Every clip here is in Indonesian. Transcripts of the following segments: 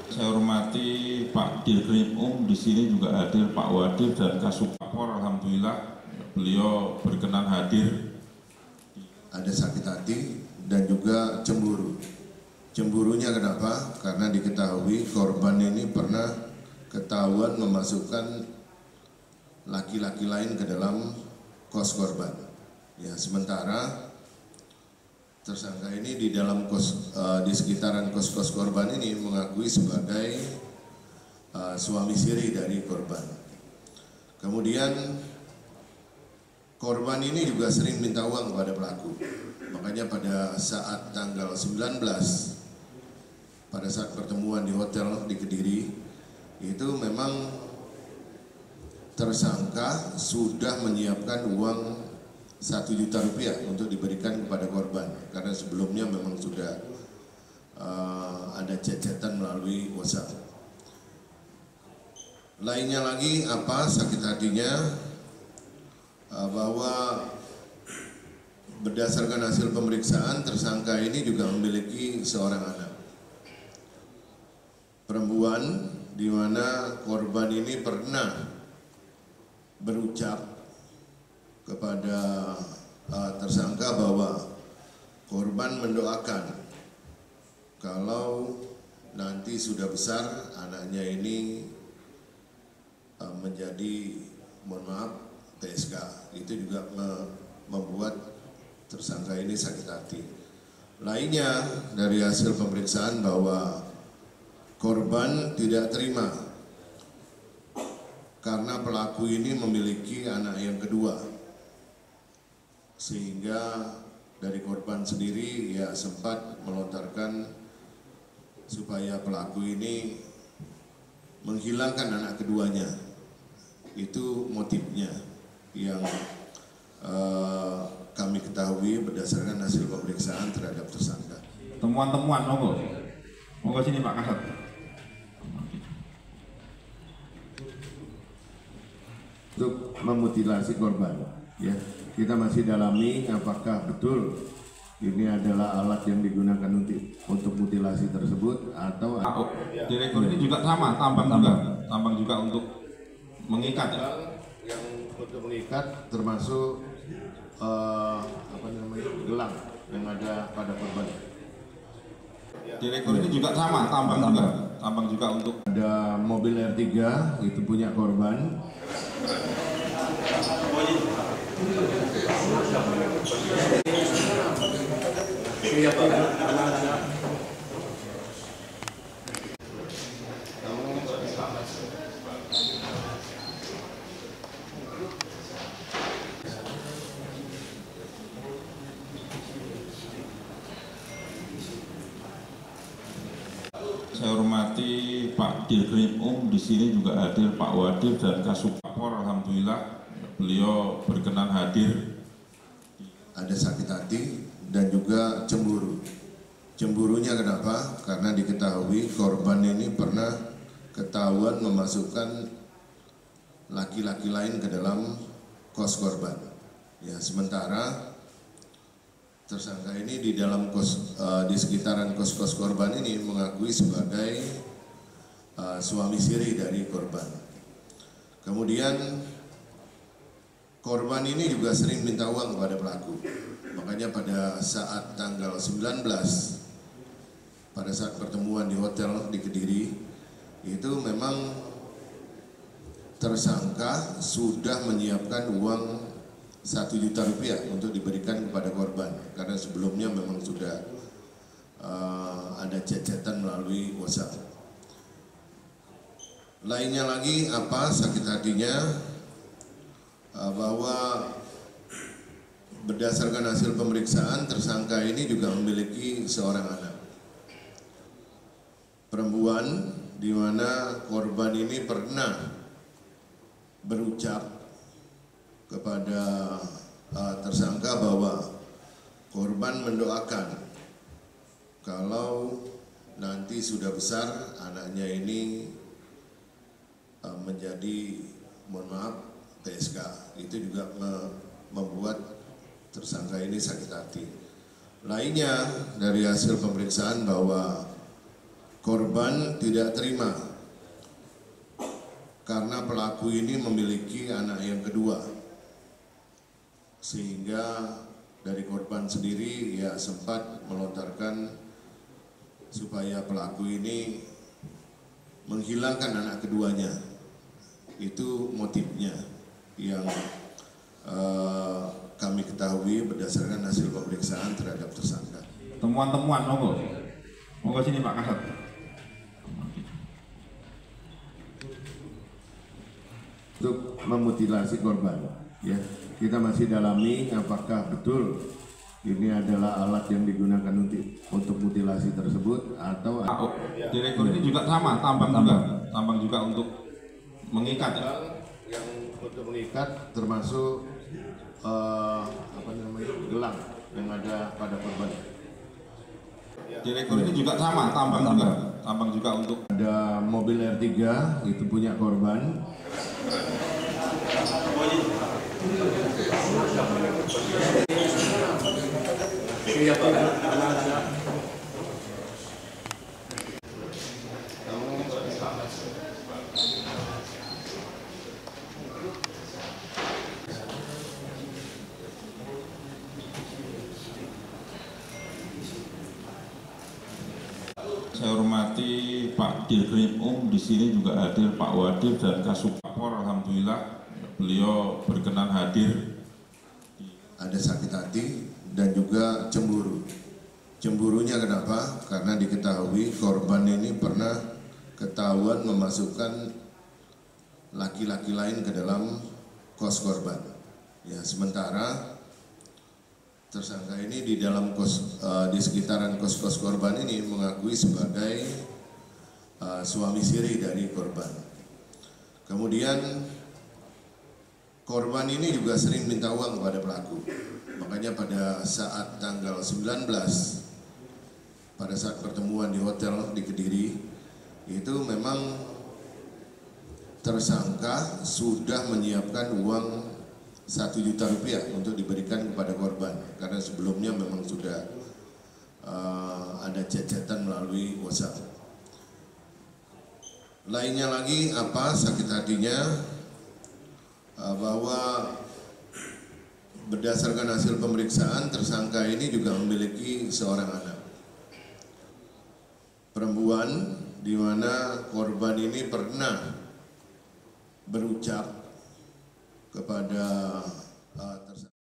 Saya hormati Pak Dirkrim di sini juga hadir Pak Wadir dan Kasupapor. Alhamdulillah beliau berkenan hadir. Ada sakit hati dan juga cemburu. Cemburunya kenapa? Karena diketahui korban ini pernah ketahuan memasukkan laki-laki lain ke dalam kos korban. Ya, sementara tersangka ini di dalam di sekitaran kos-kos korban ini mengakui sebagai suami siri dari korban. Kemudian korban ini juga sering minta uang kepada pelaku. Makanya pada saat tanggal 19 pada saat pertemuan di hotel di Kediri itu memang tersangka sudah menyiapkan uang 1 juta rupiah untuk diberikan kepada korban karena sebelumnya memang sudah ada chat-chatan melalui WhatsApp. Lainnya lagi apa sakit hatinya bahwa berdasarkan hasil pemeriksaan tersangka ini juga memiliki seorang anak perempuan di mana korban ini pernah berucap kepada tersangka bahwa korban mendoakan kalau nanti sudah besar anaknya ini menjadi, mohon maaf, PSK. Itu juga membuat tersangka ini sakit hati. Lainnya dari hasil pemeriksaan bahwa korban tidak terima karena pelaku ini memiliki anak yang kedua. Sehingga dari korban sendiri ya sempat melontarkan supaya pelaku ini menghilangkan anak keduanya. Itu motifnya yang kami ketahui berdasarkan hasil pemeriksaan terhadap tersangka. Temuan-temuan, monggo sini Pak Kasat. Untuk memutilasi korban, ya. Kita masih dalami apakah betul ini adalah alat yang digunakan untuk mutilasi tersebut atau direktur ini juga sama, tambang juga untuk mengikat ya. Yang untuk mengikat termasuk gelang yang ada pada korban. Direktur ini juga sama, tambang juga untuk Ada mobil R3 itu punya korban. Saya hormati Pak Dirkrim di sini juga hadir Pak Wadir dan Kasupapor. Alhamdulillah beliau berkenan hadir. Ada sakit hati dan juga cemburu. Cemburunya kenapa? Karena diketahui korban ini pernah ketahuan memasukkan laki-laki lain ke dalam kos korban. Ya, sementara tersangka ini di dalam di sekitaran kos-kos korban ini mengakui sebagai suami siri dari korban. Kemudian korban ini juga sering minta uang kepada pelaku. Makanya pada saat tanggal 19 pada saat pertemuan di hotel di Kediri itu memang tersangka sudah menyiapkan uang 1 juta rupiah untuk diberikan kepada korban karena sebelumnya memang sudah ada chat-chatan melalui WhatsApp. Lainnya lagi apa sakit hatinya bahwa berdasarkan hasil pemeriksaan tersangka ini juga memiliki seorang anak perempuan di mana korban ini pernah berucap kepada tersangka bahwa korban mendoakan kalau nanti sudah besar anaknya ini menjadi, mohon maaf, PSK. Itu juga membuat tersangka ini sakit hati. Lainnya dari hasil pemeriksaan bahwa korban tidak terima karena pelaku ini memiliki anak yang kedua, sehingga dari korban sendiri ya sempat melontarkan supaya pelaku ini menghilangkan anak keduanya. Itu motifnya yang kami ketahui berdasarkan hasil pemeriksaan terhadap tersangka. Temuan-temuan, monggo sini Pak Kasat. Untuk memutilasi korban, ya kita masih dalami apakah betul ini adalah alat yang digunakan untuk mutilasi tersebut atau direktur ini juga sama, tambang juga untuk mengikat ya. Yang untuk mengikat termasuk gelang yang ada pada korban. Direktur ini juga sama, tambang juga untuk Ada mobil R3 itu punya korban. Saya hormati Pak Dirkrim di sini juga hadir Pak Wadir dan Kasupapor. Alhamdulillah beliau berkenan hadir. Ada sakit hati dan juga cemburu. Cemburunya kenapa? Karena diketahui korban ini pernah ketahuan memasukkan laki-laki lain ke dalam kos korban. Ya, sementara tersangka ini di dalam di sekitaran kos-kos korban ini mengakui sebagai suami siri dari korban. Kemudian korban ini juga sering minta uang kepada pelaku. Makanya pada saat tanggal 19, pada saat pertemuan di hotel di Kediri, itu memang tersangka sudah menyiapkan uang 1 juta rupiah untuk diberikan kepada korban. Karena sebelumnya memang sudah ada chat-chatan melalui WhatsApp. Lainnya lagi apa sakit hatinya bahwa berdasarkan hasil pemeriksaan tersangka ini juga memiliki seorang anak perempuan, di mana korban ini pernah berucap kepada tersangka.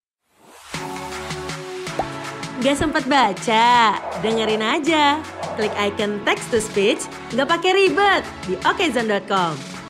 Gak sempat baca? Dengerin aja. Klik icon text to speech, gak pakai ribet di okezone.com.